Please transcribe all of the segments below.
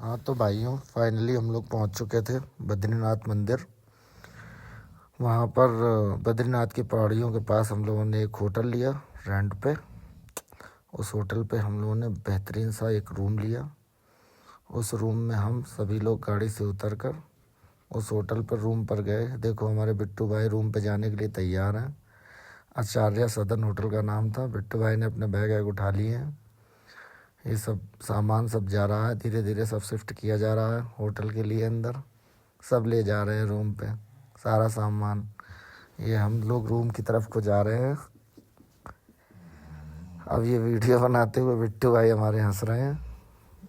हाँ तो भाइयों, फाइनली हम लोग पहुंच चुके थे बद्रीनाथ मंदिर। वहाँ पर बद्रीनाथ की पहाड़ियों के पास हम लोगों ने एक होटल लिया रेंट पे। उस होटल पे हम लोगों ने बेहतरीन सा एक रूम लिया। उस रूम में हम सभी लोग गाड़ी से उतर कर उस होटल पर रूम पर गए। देखो हमारे बिट्टू भाई रूम पे जाने के लिए तैयार हैं। आचार्य सदन होटल का नाम था। बिट्टू भाई ने अपने बैग वैग उठा लिए हैं। ये सब सामान सब जा रहा है, धीरे धीरे सब शिफ्ट किया जा रहा है होटल के लिए अंदर। सब ले जा रहे हैं रूम पे सारा सामान। ये हम लोग रूम की तरफ को जा रहे हैं। अब ये वीडियो बनाते हुए बिट्टू भाई हमारे हंस रहे हैं।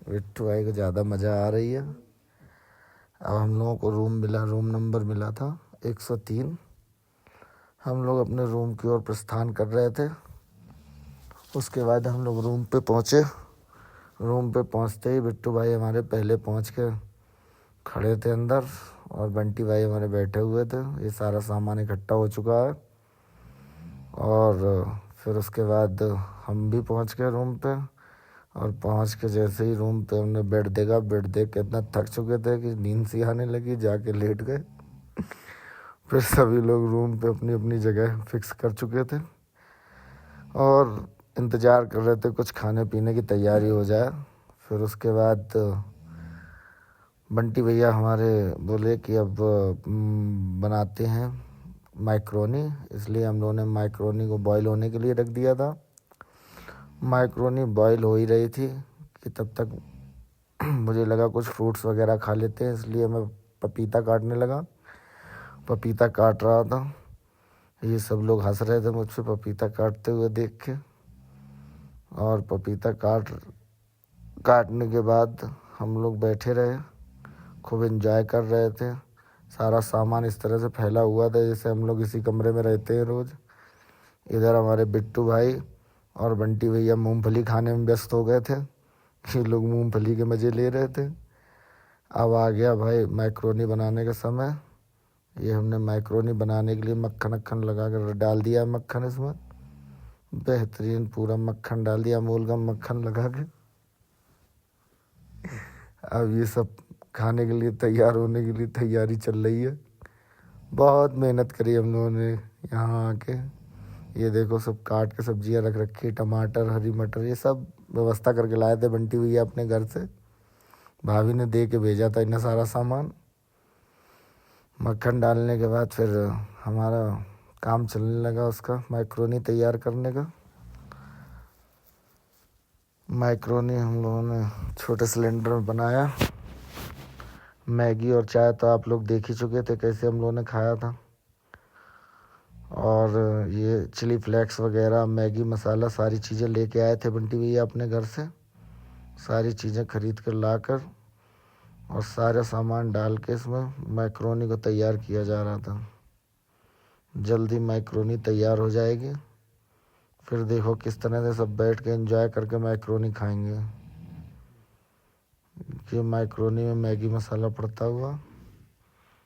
बिट्टू भाई को ज़्यादा मज़ा आ रही है। अब हम लोगों को रूम मिला, रूम नंबर मिला था 103। हम लोग अपने रूम की ओर प्रस्थान कर रहे थे। उसके बाद हम लोग रूम पे पहुँचे। रूम पे पहुँचते ही बिट्टू भाई हमारे पहले पहुँच के खड़े थे अंदर और बंटी भाई हमारे बैठे हुए थे। ये सारा सामान इकट्ठा हो चुका है। और फिर उसके बाद हम भी पहुंच गए रूम पे। और पहुंच के जैसे ही रूम पे हमने बेड देखा, बेड देख के इतना थक चुके थे कि नींद सी आने लगी, जाके लेट गए। फिर सभी लोग रूम पे अपनी अपनी जगह फिक्स कर चुके थे और इंतज़ार कर रहे थे कुछ खाने पीने की तैयारी हो जाए। फिर उसके बाद बंटी भैया हमारे बोले कि अब बनाते हैं मैक्रोनी। इसलिए हम लोगों ने मैक्रोनी को बॉईल होने के लिए रख दिया था। मैक्रोनी बॉईल हो ही रही थी कि तब तक मुझे लगा कुछ फ्रूट्स वगैरह खा लेते हैं, इसलिए मैं पपीता काटने लगा। पपीता काट रहा था। ये सब लोग हंस रहे थे मुझसे पपीता काटते हुए देख के। और पपीता काटने के बाद हम लोग बैठे रहे, खूब एंजॉय कर रहे थे। सारा सामान इस तरह से फैला हुआ था जैसे हम लोग इसी कमरे में रहते हैं रोज़। इधर हमारे बिट्टू भाई और बंटी भैया मूंगफली खाने में व्यस्त हो गए थे। ये लोग मूंगफली के मज़े ले रहे थे। अब आ गया भाई मैक्रोनी बनाने का समय। ये हमने मैक्रोनी बनाने के लिए मक्खन अक्खन लगा कर डाल दिया मक्खन इसमें। बेहतरीन पूरा मक्खन डाल दिया, अमूल का मक्खन लगा के। अब ये सब खाने के लिए तैयार होने के लिए तैयारी चल रही है। बहुत मेहनत करी हम लोगों ने यहाँ आके। ये देखो सब काट के सब्जियाँ रख रखी, टमाटर, हरी मटर, ये सब व्यवस्था करके लाए थे बंटी भैया अपने घर से। भाभी ने दे के भेजा था इतना सारा सामान। मक्खन डालने के बाद फिर हमारा काम चलने लगा उसका मैक्रोनी तैयार करने का। मैक्रोनी हम लोगों ने छोटे सिलेंडर में बनाया। मैगी और चाय तो आप लोग देख ही चुके थे कैसे हम लोगों ने खाया था। और ये चिली फ्लेक्स वगैरह, मैगी मसाला, सारी चीज़ें लेके आए थे बंटी भैया अपने घर से। सारी चीज़ें खरीद कर लाकर और सारे सामान डाल के इसमें मैक्रोनी को तैयार किया जा रहा था। जल्दी मैक्रोनी तैयार हो जाएगी। फिर देखो किस तरह से सब बैठ के एंजॉय करके मैक्रोनी खाएंगे। ये मैक्रोनी में मैगी मसाला पड़ता हुआ,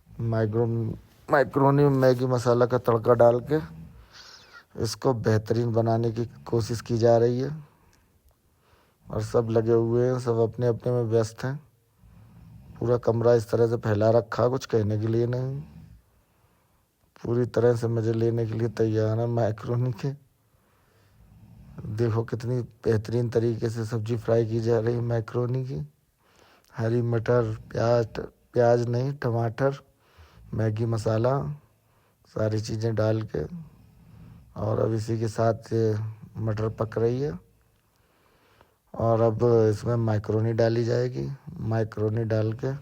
मैक्रोनी में मैगी मसाला का तड़का डाल के इसको बेहतरीन बनाने की कोशिश की जा रही है। और सब लगे हुए हैं, सब अपने अपने में व्यस्त हैं। पूरा कमरा इस तरह से फैला रखा, कुछ कहने के लिए नहीं। पूरी तरह से मज़े लेने के लिए तैयार है मैक्रोनी के। देखो कितनी बेहतरीन तरीके से सब्जी फ्राई की जा रही है मैक्रोनी की। हरी मटर, प्याज नहीं, टमाटर, मैगी मसाला, सारी चीज़ें डाल के। और अब इसी के साथ ये मटर पक रही है। और अब इसमें मैक्रोनी डाली जाएगी। मैक्रोनी डाल के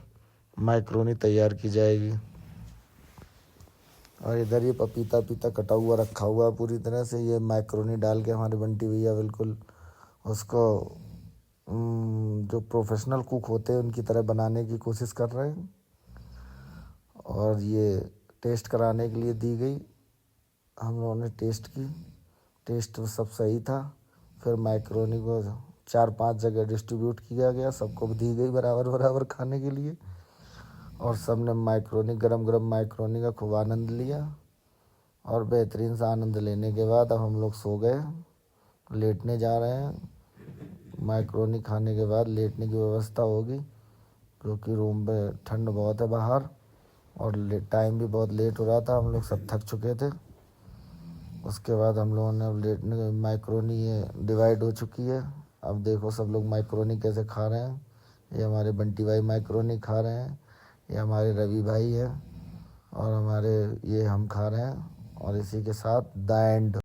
मैक्रोनी तैयार की जाएगी। और इधर ये पपीता कटा हुआ रखा हुआ है पूरी तरह से। ये मैक्रोनी डाल के हमारे बंटी भैया बिल्कुल उसको जो प्रोफेशनल कुक होते हैं उनकी तरह बनाने की कोशिश कर रहे हैं। और ये टेस्ट कराने के लिए दी गई। हम लोगों ने टेस्ट की, टेस्ट सब सही था। फिर मैक्रोनी को 4-5 जगह डिस्ट्रीब्यूट किया गया, सबको दी गई बराबर बराबर खाने के लिए। और सब ने मैक्रोनी, गरम गरम मैक्रोनी का खूब आनंद लिया। और बेहतरीन सा आनंद लेने के बाद अब हम लोग सो गए, लेटने जा रहे हैं। मैक्रोनी खाने के बाद लेटने की व्यवस्था होगी। क्योंकि रूम में ठंड बहुत है बाहर और टाइम भी बहुत लेट हो रहा था, हम लोग सब थक चुके थे। उसके बाद हम लोगों ने अब लेटने मैक्रोनी ये डिवाइड हो चुकी है। अब देखो सब लोग मैक्रोनी कैसे खा रहे हैं। ये हमारे बंटी भाई मैक्रोनी खा रहे हैं, ये हमारे रवि भाई हैं और हमारे ये हम खा रहे हैं। और इसी के साथ द एंड।